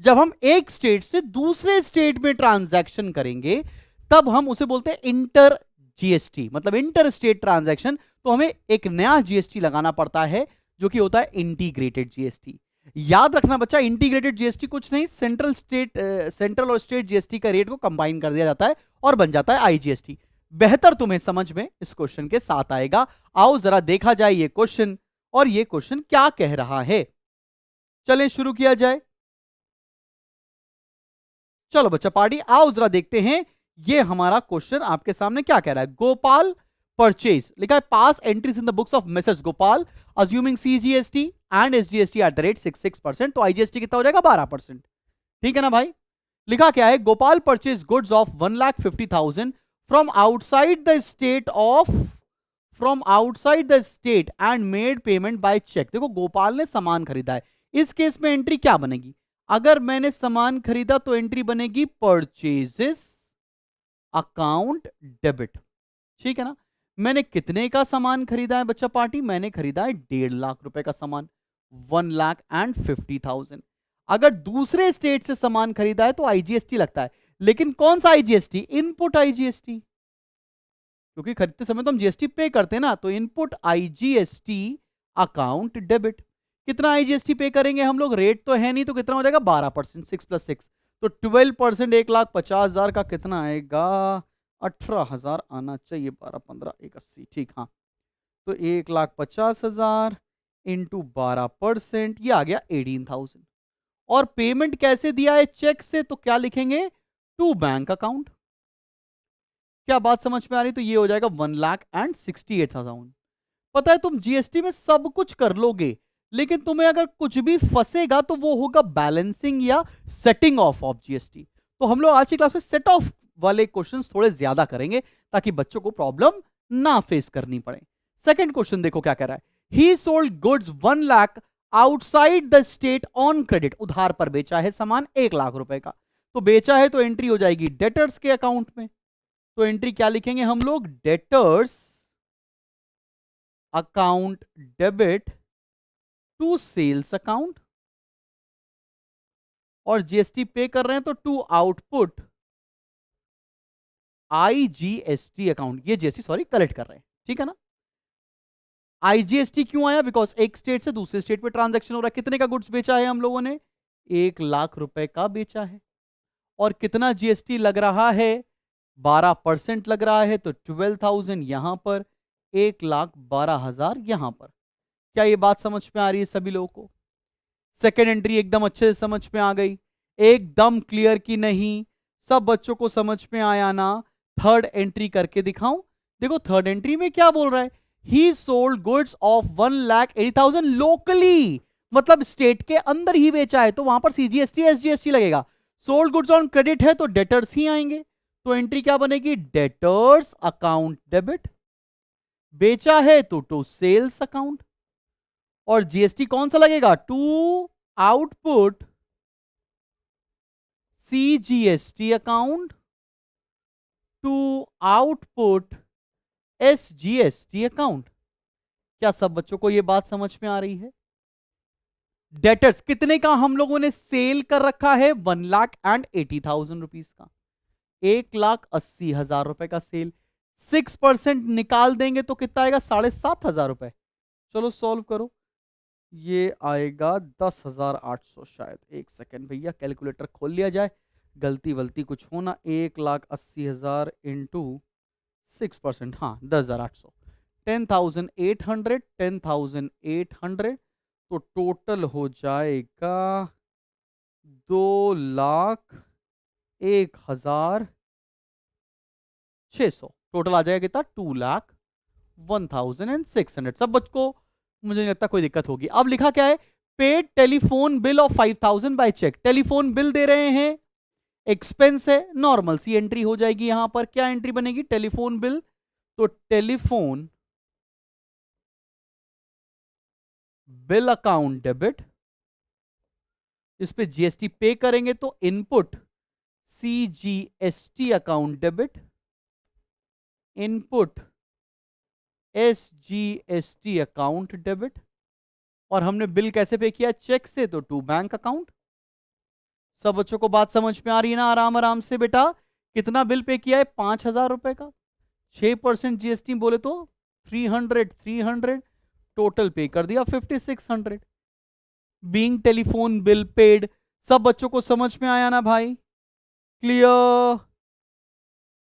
जब हम एक स्टेट से दूसरे स्टेट में ट्रांजैक्शन करेंगे तब हम उसे बोलते हैं इंटर जीएसटी, मतलब इंटर स्टेट ट्रांजैक्शन। तो हमें एक नया जीएसटी लगाना पड़ता है जो कि होता है इंटीग्रेटेड जीएसटी। याद रखना बच्चा, इंटीग्रेटेड जीएसटी कुछ नहीं, सेंट्रल और स्टेट जीएसटी का रेट को कंबाइन कर दिया जाता है और बन जाता है आईजीएसटी। बेहतर तुम्हें समझ में इस क्वेश्चन के साथ आएगा। आओ जरा देखा जाए ये क्वेश्चन, और ये क्वेश्चन क्या कह रहा है। चलें शुरू किया जाए। चलो बच्चा पार्टी, आओ जरा देखते हैं ये हमारा क्वेश्चन आपके सामने क्या कह रहा है। गोपाल परचेज लिखा है, pass entries in the books of Mrs Gopal assuming CGST and SGST at the rate 66%। तो IGST कितना हो जाएगा? 12%। ठीक है ना भाई? लिखा क्या है? Gopal purchase goods of 1,50,000 from outside the state and made payment by cheque. देखो गोपाल ने सामान खरीदा है, इस केस में एंट्री क्या बनेगी? अगर मैंने सामान खरीदा तो एंट्री बनेगी परचेजेस अकाउंट डेबिट। ठीक है ना? मैंने कितने का सामान खरीदा है बच्चा पार्टी? मैंने खरीदा है 1.5 लाख रुपए का सामान, 1,50,000। अगर दूसरे स्टेट से सामान खरीदा है तो आईजीएसटी लगता है, लेकिन कौन सा आईजीएसटी? इनपुट आईजीएसटी, क्योंकि खरीदते समय तो हम जीएसटी पे करते हैं ना। तो इनपुट आईजीएसटी अकाउंट डेबिट। कितना आईजीएसटी पे करेंगे हम लोग? रेट तो है नहीं, तो कितना हो जाएगा? 12%। 6 + 6 तो 12%। 1,50,000 का कितना आएगा? 18,000 आना चाहिए। 12, 15, 81। ठीक, हाँ। तो 1,50,000 इंटू 12%, ये आ गया 18,000। और पेमेंट कैसे दिया है? चेक से। तो क्या लिखेंगे? To bank account. क्या बात समझ में आ रही? तो ये हो जाएगा 1,68,000। पता है तुम जीएसटी में सब कुछ कर लोगे, लेकिन तुम्हें अगर कुछ भी फंसेगा तो वो होगा बैलेंसिंग या सेटिंग ऑफ जीएसटी। तो हम लोग आज की क्लास में सेट ऑफ वाले क्वेश्चंस थोड़े ज्यादा करेंगे ताकि बच्चों को प्रॉब्लम ना फेस करनी पड़े। सेकंड क्वेश्चन देखो क्या कह रहा है। He sold goods 1 lakh outside the state on credit. उधार पर बेचा है सामान 1 लाख रुपए का। तो बेचा है तो एंट्री हो जाएगी डेटर्स के अकाउंट में। तो एंट्री क्या लिखेंगे हम लोग? Debtors account debit to sales account. और जीएसटी पे कर रहे हैं तो टू आउटपुट आईजीएसटी अकाउंट। ये जीएसटी सॉरी कलेक्ट कर रहे हैं। ठीक है ना? आईजीएसटी क्यों आया? बिकॉज एक स्टेट से दूसरे स्टेट पे ट्रांजैक्शन हो रहा है। कितने का गुड्स बेचा है हम लोगों ने? 1 लाख रुपए का बेचा है। और कितना जीएसटी लग रहा है? 12% लग रहा है। तो 12,000 यहां पर, 1,12,000 यहां पर। क्या ये बात समझ में आ रही है सभी लोगों को? सेकेंड एंट्री एकदम अच्छे से समझ में आ गई, एकदम क्लियर की नहीं? सब बच्चों को समझ में आया ना? थर्ड एंट्री करके दिखाऊं? देखो थर्ड एंट्री में क्या बोल रहा है। He sold goods of 1,80,000 locally, मतलब स्टेट के अंदर ही बेचा है, तो वहां पर सीजीएसटी एसजीएसटी लगेगा। सोल्ड गुड्स ऑन क्रेडिट है तो डेटर्स ही आएंगे। तो एंट्री क्या बनेगी? Debtors account debit. बेचा है तो टू सेल्स अकाउंट। और जीएसटी कौन सा लगेगा? To output CGST account to output SGST account. क्या सब बच्चों को यह बात समझ में आ रही है? डेटर्स कितने का हम लोगों ने सेल कर रखा है? 1,80,000 रुपीज का, 1,80,000 रुपए का सेल। 6% निकाल देंगे तो कितना आएगा? 7,500 रुपए। चलो सॉल्व करो, ये आएगा 10,800 शायद। एक सेकेंड भैया, कैलकुलेटर खोल लिया जाए, गलती वलती कुछ होना। 1,80,000 इंटू 6%, हाँ 10,800, 10,800, 10,800, तो टोटल हो जाएगा 2,01,600। टोटल आ जाएगा कितना? 2,01,600। सब बच्चों को मुझे नहीं लगता कोई दिक्कत होगी। अब लिखा क्या है? Paid telephone bill of 5,000 by cheque. Telephone bill दे रहे हैं, एक्सपेंस है, नॉर्मल सी एंट्री हो जाएगी। यहां पर क्या एंट्री बनेगी? Telephone bill. तो टेलीफोन बिल अकाउंट डेबिट, इस पे जीएसटी पे करेंगे तो input CGST account debit, input SGST account debit. और हमने बिल कैसे पे किया? चेक से, तो टू बैंक अकाउंट। सब बच्चों को बात समझ में आ रही है ना? आराम आराम से बेटा। कितना बिल पे किया है? 5,000 रुपए का। 6% जीएसटी बोले तो 300, टोटल पे कर दिया 5,600। Being telephone bill paid. सब बच्चों को समझ में आया ना भाई? क्लियर?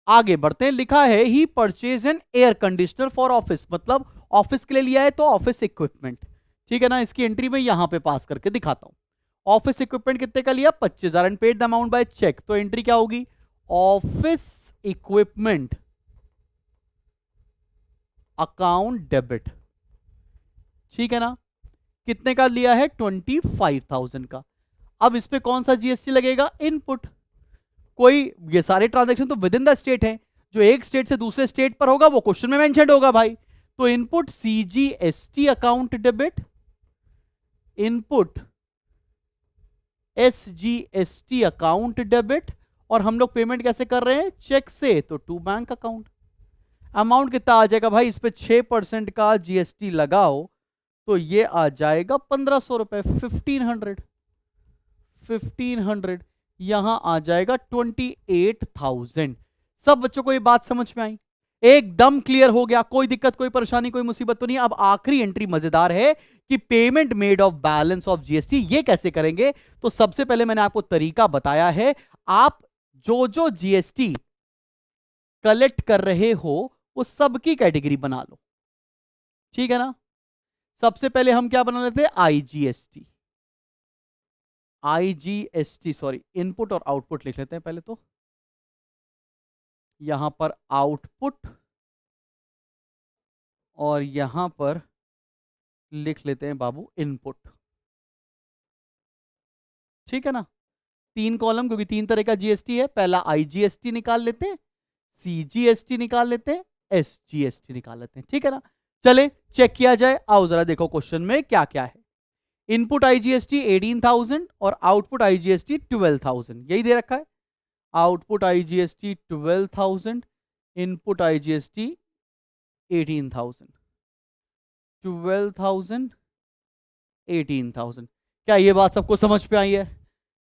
आगे बढ़ते हैं। लिखा है he purchase an air conditioner for office, मतलब ऑफिस के लिए लिया है तो ऑफिस इक्विपमेंट। ठीक है ना? इसकी एंट्री में यहां पे पास करके दिखाता हूं। ऑफिस इक्विपमेंट कितने का लिया? 25,000 and paid the amount by cheque. तो एंट्री क्या होगी? Office equipment account debit. ठीक है ना? कितने का लिया है? 25,000 का। अब इस पे कौन सा जीएसटी लगेगा? इनपुट। कोई, ये सारे ट्रांजैक्शन तो विद इन द स्टेट है, जो एक स्टेट से दूसरे स्टेट पर होगा वो क्वेश्चन में मेंशन होगा भाई। तो input CGST account debit, input SGST account debit. और हम लोग पेमेंट कैसे कर रहे हैं? चेक से, तो टू बैंक अकाउंट। अमाउंट कितना आ जाएगा भाई? इस पे 6% का जीएसटी लगाओ तो ये आ जाएगा 1,500 रुपए, 1,500। यहां आ जाएगा 28,000। सब बच्चों को ये बात समझ में आई? एकदम क्लियर हो गया? कोई दिक्कत, कोई परेशानी, कोई मुसीबत तो नहीं? अब आखिरी एंट्री मजेदार है कि payment made of balance of GST. ये कैसे करेंगे? तो सबसे पहले मैंने आपको तरीका बताया है। आप जो जो जीएसटी कलेक्ट कर रहे हो वो सबकी कैटेगरी बना लो। ठीक है ना? सबसे पहले हम क्या बना लेते हैं? आईजीएसटी। आईजीएसटी, सॉरी, इनपुट और आउटपुट लिख लेते हैं पहले तो। यहां पर आउटपुट और यहां पर लिख लेते हैं बाबू इनपुट। ठीक है ना? 3 कॉलम, क्योंकि 3 तरह का जीएसटी है। पहला आईजीएसटी निकाल लेते हैं, सीजीएसटी निकाल लेते हैं, एसजीएसटी निकाल लेते हैं। ठीक है ना? चले चेक किया जाए। आओ जरा देखो क्वेश्चन में क्या क्या है। इनपुट आईजीएसटी 18,000 और आउटपुट आईजीएसटी 12,000, यही दे रखा है। Output IGST 12,000, input IGST 18,000। 12,000, 18,000। क्या ये बात सबको समझ पे आई है?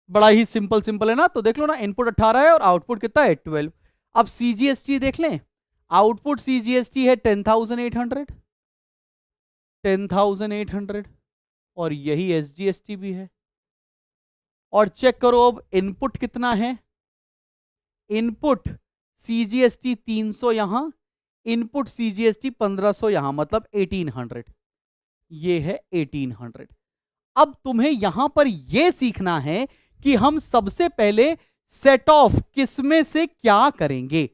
बड़ा ही सिंपल है ना? तो देख लो ना, इनपुट 18 है और आउटपुट कितना है? 12। अब सीजीएसटी देख लें। आउटपुट सीजीएसटी है 10,800, 10,800, और यही एसजीएसटी भी है। और चेक करो अब इनपुट कितना है। इनपुट सीजीएसटी 300 यहां, इनपुट सीजीएसटी 1,500 यहां, मतलब 1800। ये है 1800। अब तुम्हें यहां पर यह सीखना है कि हम सबसे पहले सेट ऑफ किसमें से क्या करेंगे।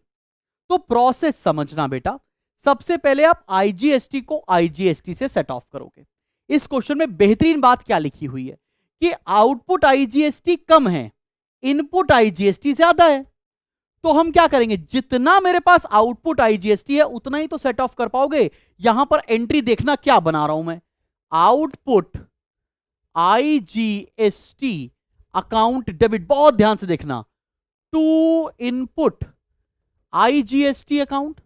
तो प्रोसेस समझना बेटा। सबसे पहले आप आईजीएसटी को आईजीएसटी से सेट ऑफ करोगे। इस क्वेश्चन में बेहतरीन बात क्या लिखी हुई है कि आउटपुट आईजीएसटी कम है, इनपुट आईजीएसटी ज्यादा है। तो हम क्या करेंगे? जितना मेरे पास आउटपुट आईजीएसटी है उतना ही तो सेट ऑफ कर पाओगे। यहां पर एंट्री देखना क्या बना रहा हूं मैं। आउटपुट आईजीएसटी अकाउंट डेबिट, बहुत ध्यान से देखना, टू इनपुट आईजीएसटी अकाउंट।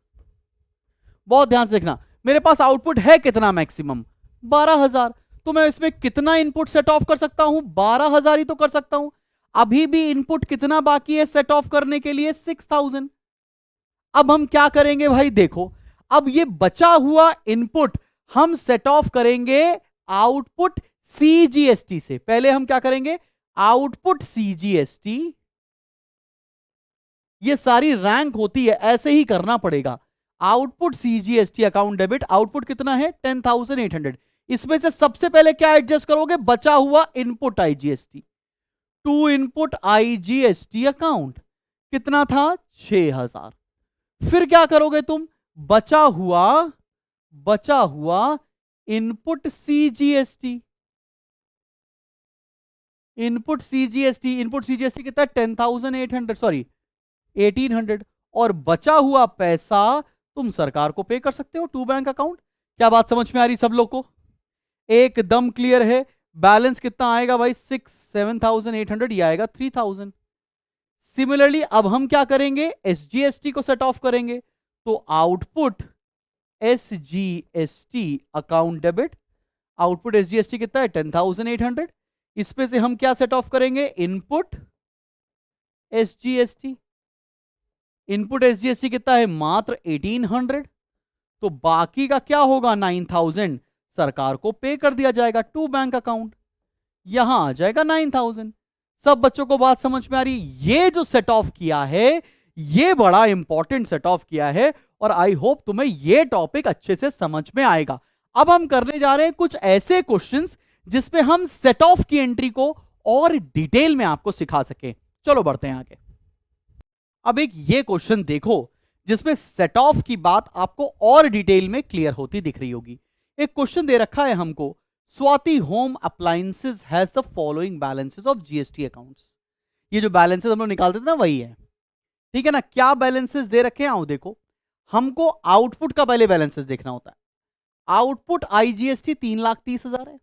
बहुत ध्यान से देखना, मेरे पास आउटपुट है कितना? मैक्सिमम 12,000। तो मैं इसमें कितना इनपुट सेट ऑफ कर सकता हूं? 12,000 ही तो कर सकता हूं। अभी भी इनपुट कितना बाकी है सेट ऑफ करने के लिए? 6,000। अब हम क्या करेंगे भाई, देखो अब ये बचा हुआ इनपुट हम सेट ऑफ करेंगे आउटपुट सीजीएसटी से। पहले हम क्या करेंगे? आउटपुट सीजीएसटी, ये सारी रैंक होती है, ऐसे ही करना पड़ेगा। Output CGST account debit, output कितना है? 10,800। इसमें से सबसे पहले क्या एडजस्ट करोगे? बचा हुआ input IGST. To input IGST account कितना था? 6,000। फिर क्या करोगे तुम? बचा हुआ इनपुट सीजीएसटी। इनपुट सीजीएसटी कितना? 10,800, सॉरी 1,800। और बचा हुआ पैसा तुम सरकार को पे कर सकते हो टू बैंक अकाउंट। क्या बात समझ में आ रही सब लोग को? एकदम क्लियर है। बैलेंस कितना आएगा भाई? 7,800, ये आएगा 3,000। सिमिलरली अब हम क्या करेंगे? एसजीएसटी को सेट ऑफ करेंगे। तो output SGST account debit, output SGST कितना है? 10,800। इस पे से हम क्या सेट ऑफ करेंगे? Input SGST. इनपुट एसजीएसटी कितना है? मात्र 1,800। तो बाकी का क्या होगा? 9,000 सरकार को पे कर दिया जाएगा टू बैंक अकाउंट। यहां आ जाएगा 9,000। सब बच्चों को बात समझ में आ रही? ये जो सेट ऑफ किया है ये बड़ा इंपॉर्टेंट सेट ऑफ किया है और आई होप तुम्हें ये टॉपिक अच्छे से समझ में आएगा। अब हम करने जा रहे हैं कुछ ऐसे क्वेश्चंस जिसपे हम सेट ऑफ की एंट्री को और डिटेल में आपको सिखा सके। चलो बढ़ते हैं आगे। अब एक ये क्वेश्चन देखो जिसमें सेट ऑफ की बात आपको और डिटेल में क्लियर होती दिख रही होगी। एक क्वेश्चन दे रखा है हमको, Swati home appliances has the following balances of GST accounts. ये जो बैलेंसेस हम लोग निकालते थे ना वही है, ठीक है ना। क्या बैलेंसेस दे रखे हैं? आओ देखो, हमको आउटपुट का पहले बैलेंसेस देखना होता है। आउटपुट आईजीएसटी 3,30,000 है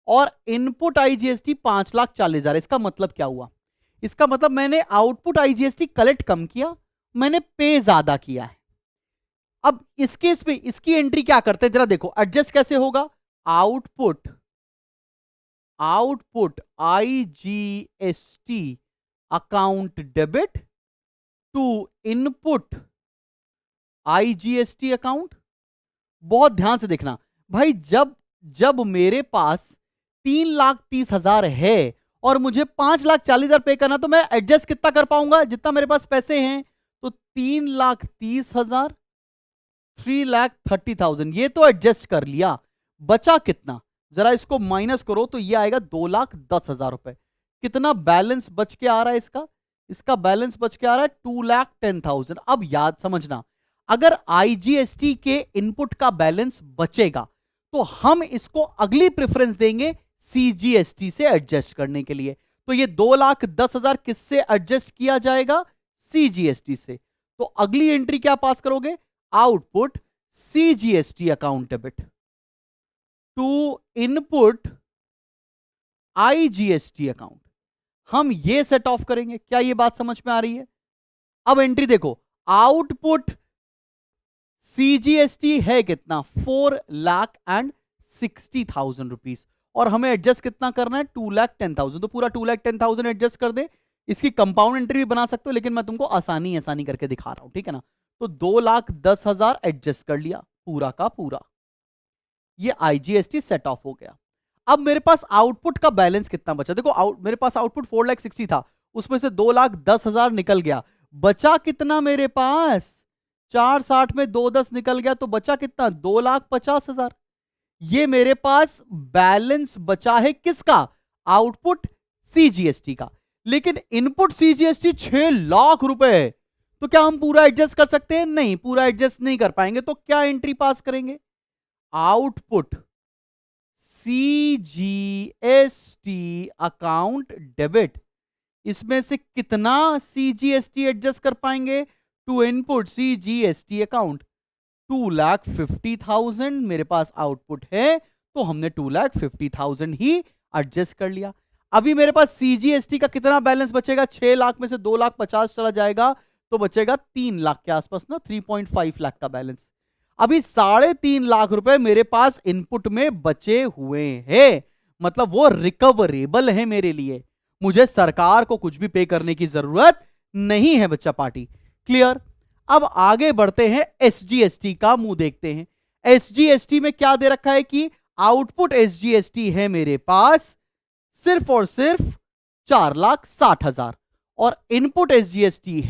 और इनपुट आईजीएसटी 5,40,000। इसका मतलब क्या हुआ? इसका मतलब मैंने आउटपुट आईजीएसटी कलेक्ट कम किया, मैंने पे ज्यादा किया है। अब इस केस में इसकी एंट्री क्या करते हैं जरा देखो, एडजस्ट कैसे होगा? Output IGST account debit to input IGST account. बहुत ध्यान से देखना भाई, जब मेरे पास 3,30,000 है और मुझे 5,40,000 पे करना, तो मैं एडजस्ट कितना कर पाऊंगा? जितना मेरे पास पैसे हैं। तो 3,30,000, 3,30,000 ये तो एडजस्ट कर लिया। बचा कितना? जरा इसको माइनस करो तो ये आएगा 2,10,000 रुपए। कितना बैलेंस बच के आ रहा है इसका? इसका बैलेंस बच के आ रहा है 2,10,000। अब याद समझना, अगर आईजीएसटी के इनपुट का बैलेंस बचेगा तो हम इसको अगली प्रेफरेंस देंगे सीजीएसटी से एडजस्ट करने के लिए। तो ये 2,10,000 किससे एडजस्ट किया जाएगा? सीजीएसटी से। तो अगली एंट्री क्या पास करोगे? Output CGST account debit to input IGST account. हम ये सेट ऑफ करेंगे। क्या ये बात समझ में आ रही है? अब एंट्री देखो, आउटपुट सीजीएसटी है कितना? 4,60,000 रुपीज और हमें एडजस्ट कितना करना है? 2,10,000। तो पूरा 2,10,000 एडजस्ट कर दे। इसकी कंपाउंड एंट्री भी बना सकते हो लेकिन मैं तुमको आसानी करके दिखा रहा हूं, ठीक है ना। तो 2,10,000 एडजस्ट कर लिया पूरा का पूरा। ये आईजीएसटी सेट ऑफ हो गया। अब मेरे पास आउटपुट का बैलेंस कितना बचा? देखो मेरे पास आउटपुट 4,60,000 था, उसमें से 2,10,000 निकल गया। बचा कितना मेरे पास? 4,60 में 2,10 निकल गया तो बचा कितना? 2,50,000। ये मेरे पास बैलेंस बचा है किसका? आउटपुट सीजीएसटी का। लेकिन इनपुट सीजीएसटी 6 लाख रुपए है, तो क्या हम पूरा एडजस्ट कर सकते हैं? नहीं, पूरा एडजस्ट नहीं कर पाएंगे। तो क्या एंट्री पास करेंगे? Output CGST account debit. इसमें से कितना सीजीएसटी एडजस्ट कर पाएंगे? टू इनपुट सीजीएसटी अकाउंट 2,50,000 मेरे पास आउटपुट है, तो हमने 2,50,000 ही एडजस्ट कर लिया। अभी मेरे पास सीजीएसटी का कितना बैलेंस बचेगा? 6 लाख में से 2,50,000 चला जाएगा तो बचेगा 3 लाख के आसपास ना, 3.5 लाख का बैलेंस। अभी 3.5 लाख रुपए मेरे पास इनपुट में बचे हुए हैं, मतलब वो रिकवरेबल है मेरे लिए, मुझे सरकार को कुछ भी पे करने की जरूरत नहीं है बच्चा पार्टी। क्लियर। अब आगे बढ़ते हैं, एसजीएसटी का मुंह देखते हैं। एसजीएसटी में क्या दे रखा है कि आउटपुट एसजीएसटी है मेरे पास सिर्फ और सिर्फ 4,60,000 और इनपुट एसजीएसटी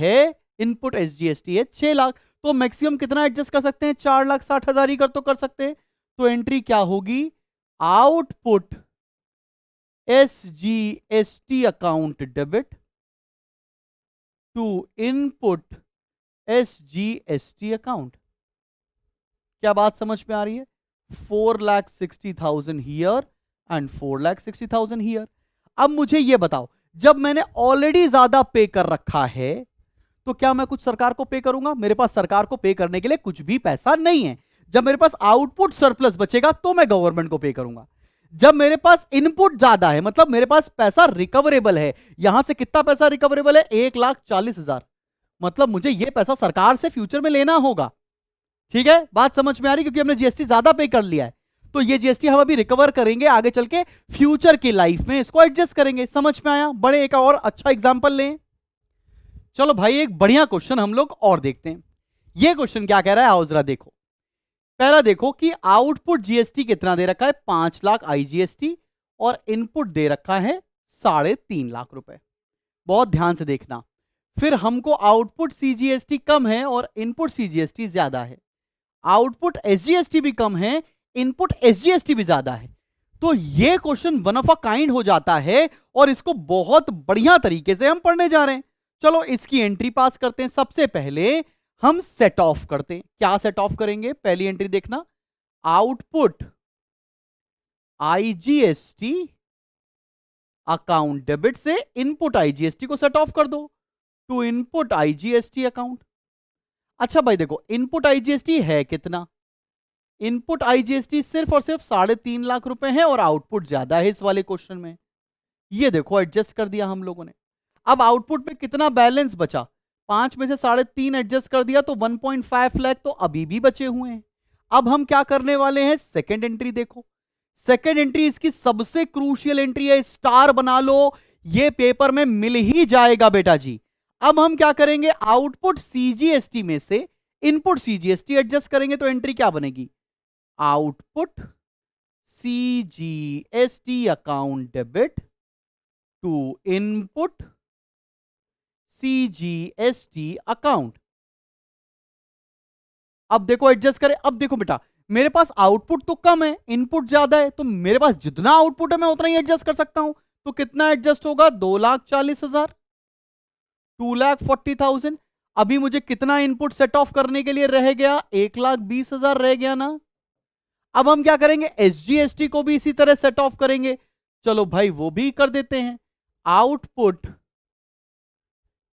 है 6 लाख। तो मैक्सिमम कितना एडजस्ट कर सकते हैं? 4,60,000 ही कर सकते हैं। तो एंट्री क्या होगी? Output SGST account debit to input SGST account. क्या बात समझ में आ रही है? 4,60,000 हियर एंड 4,60,000 हियर। अब मुझे यह बताओ, जब मैंने ऑलरेडी ज्यादा पे कर रखा है तो क्या मैं कुछ सरकार को पे करूंगा? मेरे पास सरकार को पे करने के लिए कुछ भी पैसा नहीं है। जब मेरे पास आउटपुट सरप्लस बचेगा तो मैं गवर्नमेंट को पे करूंगा। जब मेरे पास इनपुट ज्यादा है, मतलब मेरे पास पैसा रिकवरेबल है, यहां से कितना पैसा रिकवरेबल है? 1,40,000, मतलब मुझे यह पैसा सरकार से फ्यूचर में लेना होगा। ठीक है, बात समझ में आ रही? क्योंकि हमने जीएसटी ज्यादा पे कर लिया है, तो ये जीएसटी हम अभी रिकवर करेंगे आगे चल के, फ्यूचर की लाइफ में इसको एडजस्ट करेंगे। समझ में आया? बड़े एक और अच्छा एग्जांपल लें। चलो भाई, एक बढ़िया क्वेश्चन हम लोग और देखते हैं। ये क्वेश्चन क्या कह रहा है, आओ जरा देखो। पहला देखो कि आउटपुट जीएसटी कितना दे रखा है? 5 लाख आईजीएसटी और इनपुट दे रखा है 3.5 लाख रुपए। बहुत ध्यान से देखना। फिर हमको आउटपुट सीजीएसटी कम है और इनपुट सीजीएसटी ज्यादा है। आउटपुट एसजीएसटी भी कम है, इनपुट एसजीएसटी भी ज्यादा है। तो ये question one of a kind हो जाता है और इसको बहुत बढ़िया तरीके से हम पढ़ने जा रहे हैं। चलो इसकी एंट्री पास करते हैं। सबसे पहले हम सेट ऑफ करते हैं। क्या सेट ऑफ करेंगे? पहली एंट्री देखना, आउटपुट आईजीएसटी अकाउंट डेबिट से इनपुट आईजीएसटी को सेट ऑफ कर दो टू इनपुट आईजीएसटी अकाउंट। अच्छा भाई देखो, इनपुट आईजीएसटी है कितना? इनपुट आईजीएसटी सिर्फ और सिर्फ 3.5 लाख रुपए है और आउटपुट ज्यादा है इस वाले क्वेश्चन में। ये देखो एडजस्ट कर दिया हम लोगों ने। अब आउटपुट में कितना बैलेंस बचा? 5 में से 3.5 एडजस्ट कर दिया तो 1.5 लाख तो अभी भी बचे हुए हैं। अब हम क्या करने वाले हैं? सेकेंड एंट्री देखो। सेकेंड एंट्री इसकी सबसे क्रूशियल एंट्री है, स्टार बना लो, ये पेपर में मिल ही जाएगा बेटा जी। अब हम क्या करेंगे? आउटपुट सीजीएसटी में से इनपुट सीजीएसटी एडजस्ट करेंगे तो एंट्री क्या बनेगी? Output CGST account debit to input CGST account. अब देखो एडजस्ट करें। अब देखो बेटा, मेरे पास आउटपुट तो कम है, इनपुट ज्यादा है, तो मेरे पास जितना आउटपुट है मैं उतना ही एडजस्ट कर सकता हूं। तो कितना एडजस्ट होगा? 2,40,000, 2,40,000। अभी मुझे कितना इनपुट सेट ऑफ करने के लिए रह गया? 1,20,000 रह गया ना। अब हम क्या करेंगे? एसजीएसटी को भी इसी तरह सेट ऑफ करेंगे। चलो भाई वो भी कर देते हैं। Output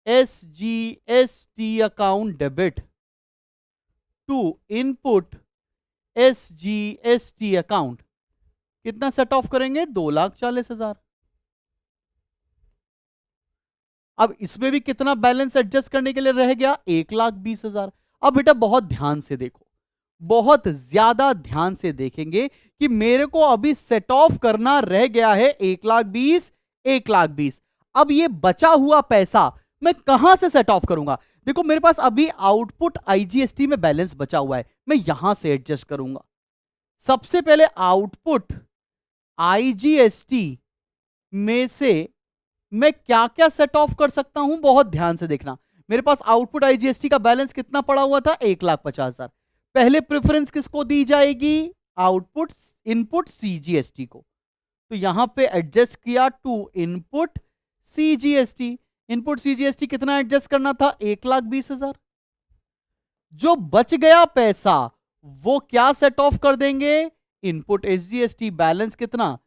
SGST account debit to input SGST account. कितना सेट ऑफ करेंगे? 2,40,000। अब इसमें भी कितना बैलेंस एडजस्ट करने के लिए रह गया? 1,20,000। अब बेटा बहुत ध्यान से देखो, बहुत ज्यादा ध्यान से देखेंगे कि मेरे को अभी सेट ऑफ करना रह गया है 1,20,000, 1,20,000। अब ये बचा हुआ पैसा मैं कहां से सेट ऑफ करूंगा? देखो मेरे पास अभी आउटपुट आईजीएसटी में बैलेंस बचा हुआ है, मैं यहां से एडजस्ट करूंगा। सबसे पहले आउटपुट आईजीएसटी में से मैं क्या क्या सेट ऑफ कर सकता हूं, बहुत ध्यान से देखना। मेरे पास आउटपुट आईजीएसटी का बैलेंस कितना पड़ा हुआ था? 1,50,000। पहले प्रेफरेंस किसको दी जाएगी? आउटपुट इनपुट सीजीएसटी को। तो यहां पे एडजस्ट किया to input CGST. Input CGST कितना एडजस्ट करना था? 1,20,000। जो बच गया पैसा वो क्या सेट ऑफ कर देंगे? Input SGST. बैलेंस कितना?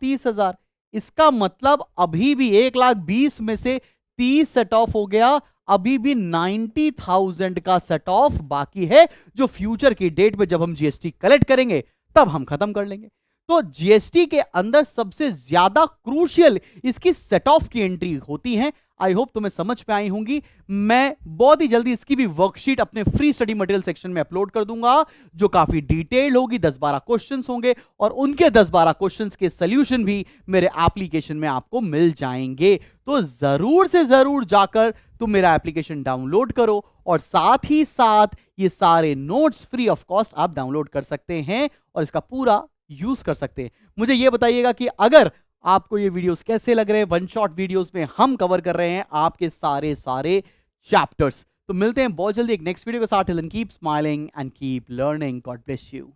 30,000। इसका मतलब अभी भी 1,20,000 में से 30 सेट ऑफ हो गया, अभी भी 90,000 का सेट ऑफ बाकी है, जो फ्यूचर की डेट में जब हम जीएसटी कलेक्ट करेंगे तब हम खत्म कर लेंगे। तो जीएसटी के अंदर सबसे ज्यादा क्रूशियल इसकी सेट ऑफ की एंट्री होती है। आई होप तुम्हें समझ पे आई होंगी। मैं बहुत ही जल्दी इसकी भी वर्कशीट अपने फ्री स्टडी मटेरियल सेक्शन में अपलोड कर दूंगा, जो काफी डिटेल्ड होगी। 10-12 क्वेश्चंस होंगे और उनके 10-12 क्वेश्चंस के सॉल्यूशन भी मेरे एप्लीकेशन में आपको मिल जाएंगे। तो जरूर से जरूर जाकर तुम मेरा एप्लीकेशन डाउनलोड करो और साथ ही साथ ये सारे नोट्स फ्री ऑफ कॉस्ट आप डाउनलोड कर सकते हैं और इसका पूरा यूज कर सकते हैं। मुझे ये बताइएगा कि अगर आपको ये वीडियोस कैसे लग रहे हैं। वन शॉट वीडियोस में हम कवर कर रहे हैं आपके सारे चैप्टर्स। तो मिलते हैं बहुत जल्दी एक नेक्स्ट वीडियो के साथ। Till then keep smiling and keep learning. God bless you.